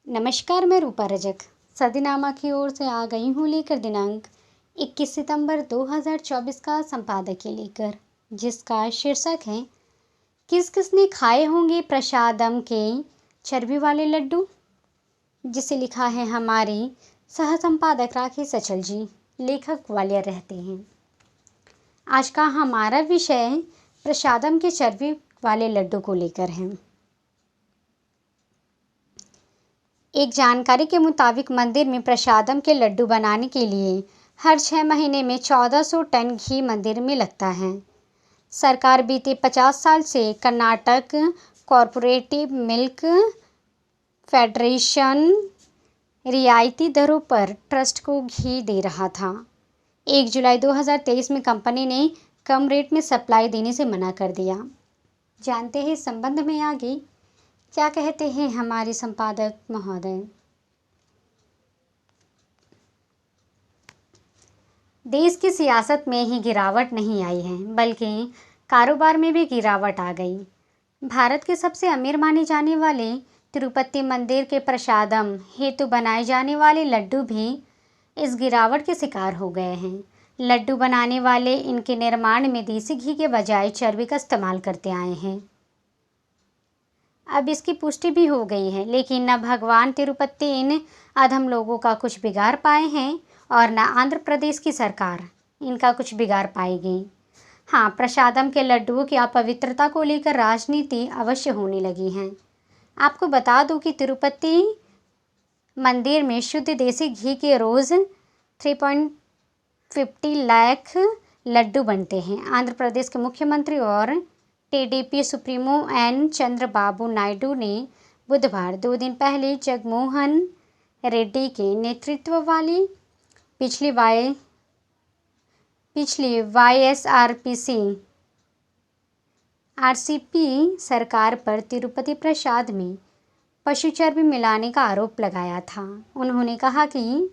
नमस्कार, मैं रूपा रजक सदीनामा की ओर से आ गई हूँ लेकर दिनांक 21 सितंबर 2024 का संपादकीय लेकर, जिसका शीर्षक है किस किसने खाए होंगे प्रसादम के चर्बी वाले लड्डू, जिसे लिखा है हमारे सह संपादक राखी सचल जी, लेखक ग्वालियर रहते हैं। आज का हमारा विषय प्रसादम के चर्बी वाले लड्डू को लेकर है। एक जानकारी के मुताबिक मंदिर में प्रसादम के लड्डू बनाने के लिए हर 6 महीने में 1400 टन घी मंदिर में लगता है। सरकार बीते 50 साल से कर्नाटक कॉरपोरेटिव मिल्क फेडरेशन रियायती दरों पर ट्रस्ट को घी दे रहा था। 1 जुलाई 2023 में कंपनी ने कम रेट में सप्लाई देने से मना कर दिया। जानते हैं इस संबंध में आगे क्या कहते हैं हमारे संपादक महोदय। देश की सियासत में ही गिरावट नहीं आई है, बल्कि कारोबार में भी गिरावट आ गई। भारत के सबसे अमीर माने जाने वाले तिरुपति मंदिर के प्रसादम हेतु बनाए जाने वाले लड्डू भी इस गिरावट के शिकार हो गए हैं। लड्डू बनाने वाले इनके निर्माण में देसी घी के बजाय चर्बी का इस्तेमाल करते आए हैं। अब इसकी पुष्टि भी हो गई है, लेकिन न भगवान तिरुपति इन अधम लोगों का कुछ बिगाड़ पाए हैं और न आंध्र प्रदेश की सरकार इनका कुछ बिगाड़ पाएगी। हाँ, प्रसादम के लड्डुओं की अपवित्रता को लेकर राजनीति अवश्य होने लगी है। आपको बता दूं कि तिरुपति मंदिर में शुद्ध देसी घी के रोज़ 3.50 लाख लड्डू बनते हैं। आंध्र प्रदेश के मुख्यमंत्री और TDP supremo N Chandrababu Naidu ने बुधवार 2 दिन पहले जगनमोहन रेड्डी के नेतृत्व वाली पिछली आरसीपी सरकार पर तिरुपति प्रसाद में पशु चर्बी मिलाने का आरोप लगाया था। उन्होंने कहा कि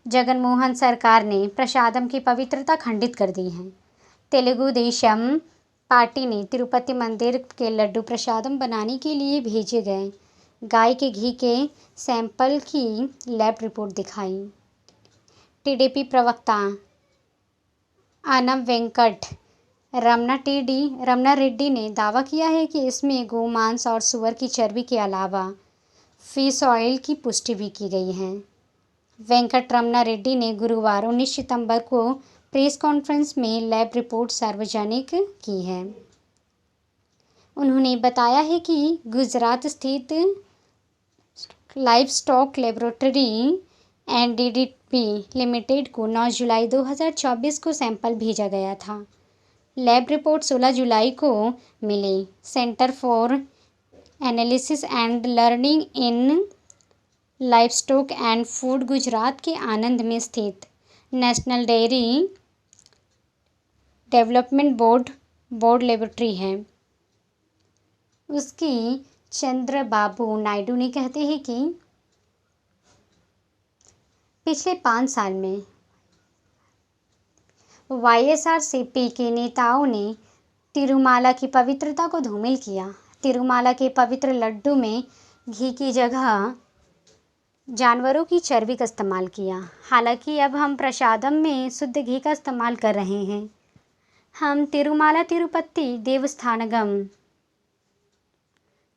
जगनमोहन सरकार ने प्रसादम की पवित्रता खंडित कर दी है। तेलुगु देशम पार्टी ने तिरुपति मंदिर के लड्डू प्रसादम बनाने के लिए भेजे गए गाय के घी के सैंपल की लैब रिपोर्ट दिखाई। टीडीपी प्रवक्ता आनम वेंकट रमना रेड्डी ने दावा किया है कि इसमें गोमांस और सुअर की चर्बी के अलावा फिश ऑयल की पुष्टि भी की गई है। वेंकट रमना रेड्डी ने गुरुवार 19 सितंबर को प्रेस कॉन्फ्रेंस में लैब रिपोर्ट सार्वजनिक की है। उन्होंने बताया है कि गुजरात स्थित लाइव स्टॉक लेबोरेटरी एनडीडीपी लिमिटेड को 9 जुलाई 2024 को सैंपल भेजा गया था। लैब रिपोर्ट 16 जुलाई को मिली। Centre for analysis and learning in livestock and food Gujarat के आनंद में स्थित national dairy development board laboratory है। उसकी चंद्रबाबू नायडू ने कहते हैं कि पिछले 5 साल में वाईएसआरसीपी के नेताओं ने तिरुमाला की पवित्रता को धूमिल किया। तिरुमाला के पवित्र लड्डू में घी की जगह जानवरों की चर्बी का इस्तेमाल किया। हालांकि अब हम प्रसादम में शुद्ध घी का इस्तेमाल कर रहे हैं। हम तिरुमाला तिरुपति देवस्थानगम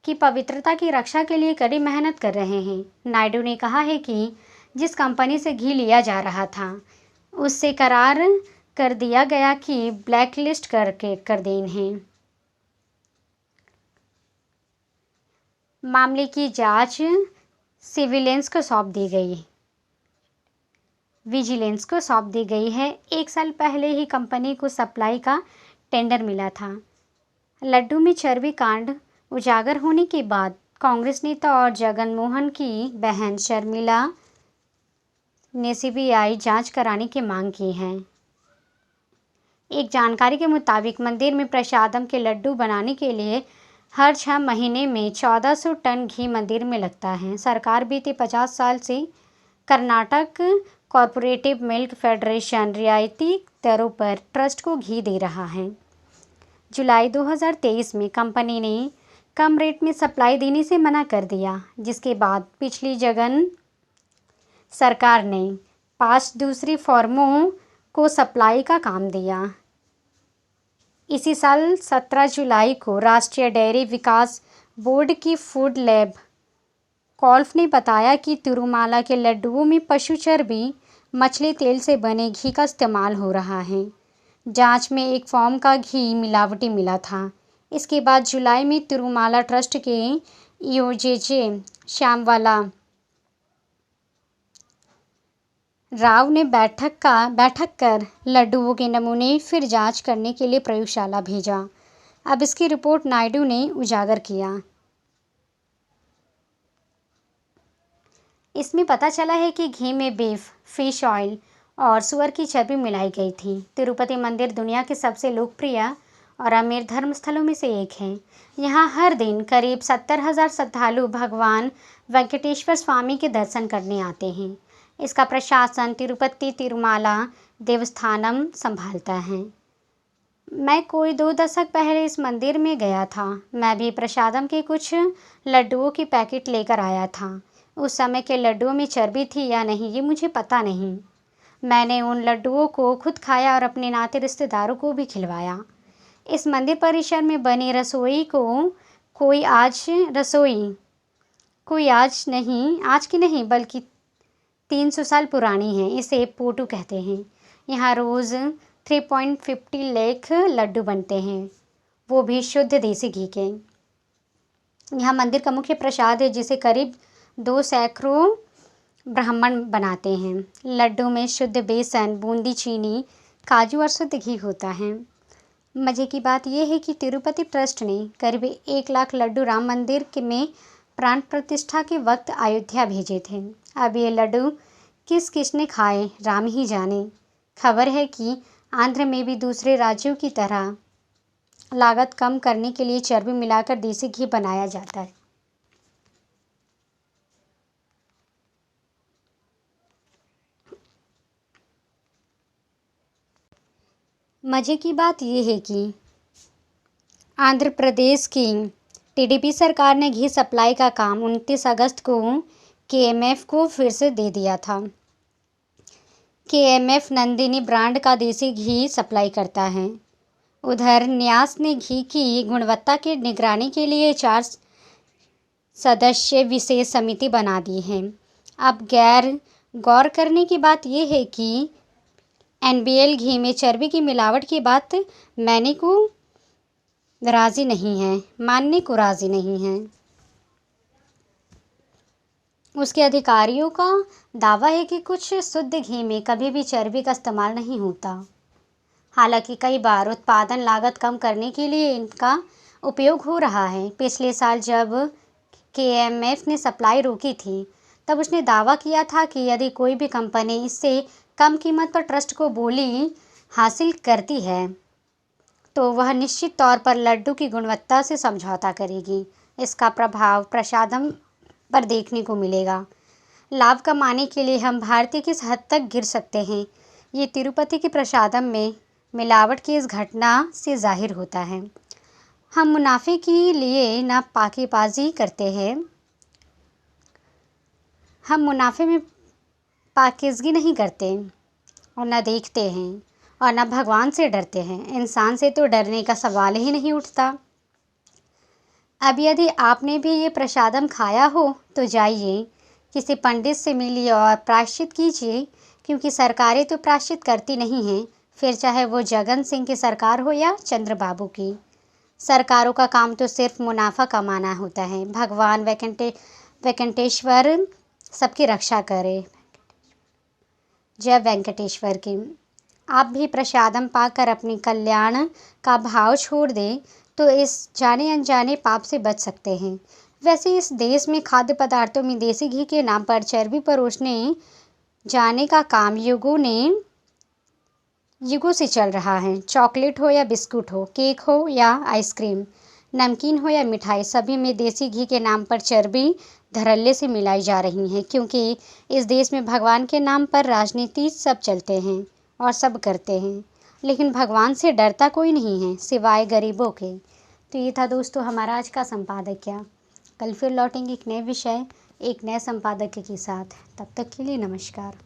की पवित्रता की रक्षा के लिए कड़ी मेहनत कर रहे हैं। नायडू ने कहा है कि जिस कंपनी से घी लिया जा रहा था उससे करार कर दिया गया कि ब्लैकलिस्ट कर दें इन्हें। मामले की जांच विजिलेंस को सौंप दी गई है। 1 साल पहले ही कंपनी को सप्लाई का टेंडर मिला था। लड्डू में चर्बी कांड उजागर होने के बाद कांग्रेस नेता और जगनमोहन की बहन शर्मिला ने सीबीआई जांच कराने की मांग की है। एक जानकारी के मुताबिक मंदिर में प्रसादम के लड्डू बनाने के लिए हर 6 महीने में 1400 टन घी मंदिर में लगता है। सरकार बीते 50 साल से कर्नाटक कॉरपोरेटिव मिल्क फेडरेशन रियायती दरों पर ट्रस्ट को घी दे रहा है। जुलाई 2023 में कंपनी ने कम रेट में सप्लाई देने से मना कर दिया, जिसके बाद पिछली जगन सरकार ने 5 दूसरी फर्मों को सप्लाई का काम दिया। इसी साल 17 जुलाई को राष्ट्रीय डेयरी विकास बोर्ड की फूड लैब कॉल्फ ने बताया कि तिरुमाला के लड्डुओं में पशु चर्बी, मछली तेल से बने घी का इस्तेमाल हो रहा है। जांच में एक फॉर्म का घी मिलावटी मिला था। इसके बाद जुलाई में तिरुमाला ट्रस्ट के ईओजेजे श्यामवाला राव ने बैठक कर लड्डुओं के नमूने फिर जांच करने के लिए प्रयोगशाला भेजा। अब इसकी रिपोर्ट नायडू ने उजागर किया। इसमें पता चला है कि घी में बीफ, फिश ऑयल और सुअर की चर्बी मिलाई गई थी। तिरुपति मंदिर दुनिया के सबसे लोकप्रिय और अमीर धर्मस्थलों में से एक है। यहाँ हर दिन करीब 70,000 श्रद्धालु भगवान वेंकटेश्वर स्वामी के दर्शन करने आते हैं। इसका प्रशासन तिरुपति तिरुमाला देवस्थानम संभालता है। मैं कोई 2 दशक पहले इस मंदिर में गया था। मैं भी प्रसादम के कुछ लड्डुओं की पैकेट लेकर आया था। उस समय के लड्डुओं में चर्बी थी या नहीं ये मुझे पता नहीं। मैंने उन लड्डुओं को खुद खाया और अपने नाते रिश्तेदारों को भी खिलवाया। इस मंदिर परिसर में बनी रसोई कोई आज की नहीं बल्कि 300 साल पुरानी है। इसे पोटू कहते हैं। यहाँ रोज़ 3.50 लाख लड्डू बनते हैं, वो भी शुद्ध देसी घी के। यहाँ मंदिर का मुख्य प्रसाद है जिसे करीब 2 सैकड़ों ब्राह्मण बनाते हैं। लड्डू में शुद्ध बेसन, बूंदी, चीनी, काजू और शुद्ध घी होता है। मज़े की बात यह है कि तिरुपति ट्रस्ट ने करीब 1 लाख लड्डू राम मंदिर में प्राण प्रतिष्ठा के वक्त अयोध्या भेजे थे। अब ये लड्डू किसने खाए राम ही जाने। खबर है कि आंध्र में भी दूसरे राज्यों की तरह लागत कम करने के लिए चर्बी मिलाकर देसी घी बनाया जाता है। मज़े की बात यह है कि आंध्र प्रदेश की टीडीपी सरकार ने घी सप्लाई का काम 29 अगस्त को केएमएफ को फिर से दे दिया था। केएमएफ नंदिनी ब्रांड का देसी घी सप्लाई करता है। उधर न्यास ने घी की गुणवत्ता की निगरानी के लिए 4 सदस्य विशेष समिति बना दी है। अब गौर करने की बात यह है कि एनबीएल घी में चर्बी की मिलावट की बात मानने को राज़ी नहीं है। उसके अधिकारियों का दावा है कि कुछ शुद्ध घी में कभी भी चर्बी का इस्तेमाल नहीं होता। हालांकि कई बार उत्पादन लागत कम करने के लिए इनका उपयोग हो रहा है। पिछले साल जब केएमएफ ने सप्लाई रोकी थी तब उसने दावा किया था कि यदि कोई भी कंपनी इससे कम कीमत पर ट्रस्ट को बोली हासिल करती है तो वह निश्चित तौर पर लड्डू की गुणवत्ता से समझौता करेगी। इसका प्रभाव प्रसादम पर देखने को मिलेगा। लाभ कमाने के लिए हम भारतीय किस हद तक गिर सकते हैं, ये तिरुपति के प्रसादम में मिलावट की इस घटना से जाहिर होता है। हम मुनाफे के लिए ना पाकीबाजी करते हैं, हम मुनाफे में पाकीज़गी नहीं करते और न देखते हैं और न भगवान से डरते हैं। इंसान से तो डरने का सवाल ही नहीं उठता। अब यदि आपने भी ये प्रसादम खाया हो तो जाइए किसी पंडित से मिलिए और प्रायश्चित कीजिए, क्योंकि सरकारें तो प्रायश्चित करती नहीं हैं, फिर चाहे वो जगन सिंह की सरकार हो या चंद्रबाबू की। सरकारों का काम तो सिर्फ मुनाफा कमाना होता है। भगवान वेंकटेश्वर सबकी रक्षा करे। जय वेंकटेश्वर की। आप भी प्रसादम पाकर अपनी कल्याण का भाव छोड़ दें तो इस जाने अनजाने पाप से बच सकते हैं। वैसे इस देश में खाद्य पदार्थों में देसी घी के नाम पर चर्बी परोसने जाने का काम युगों से चल रहा है। चॉकलेट हो या बिस्कुट हो, केक हो या आइसक्रीम, नमकीन हो या मिठाई, सभी में देसी घी के नाम पर चर्बी धड़ल्ले से मिलाई जा रही है, क्योंकि इस देश में भगवान के नाम पर राजनीति सब चलते हैं और सब करते हैं, लेकिन भगवान से डरता कोई नहीं है सिवाय गरीबों के। तो ये था दोस्तों हमारा आज का संपादकीय। कल फिर लौटेंगे एक नए विषय, एक नए संपादकीय के साथ। तब तक के लिए नमस्कार।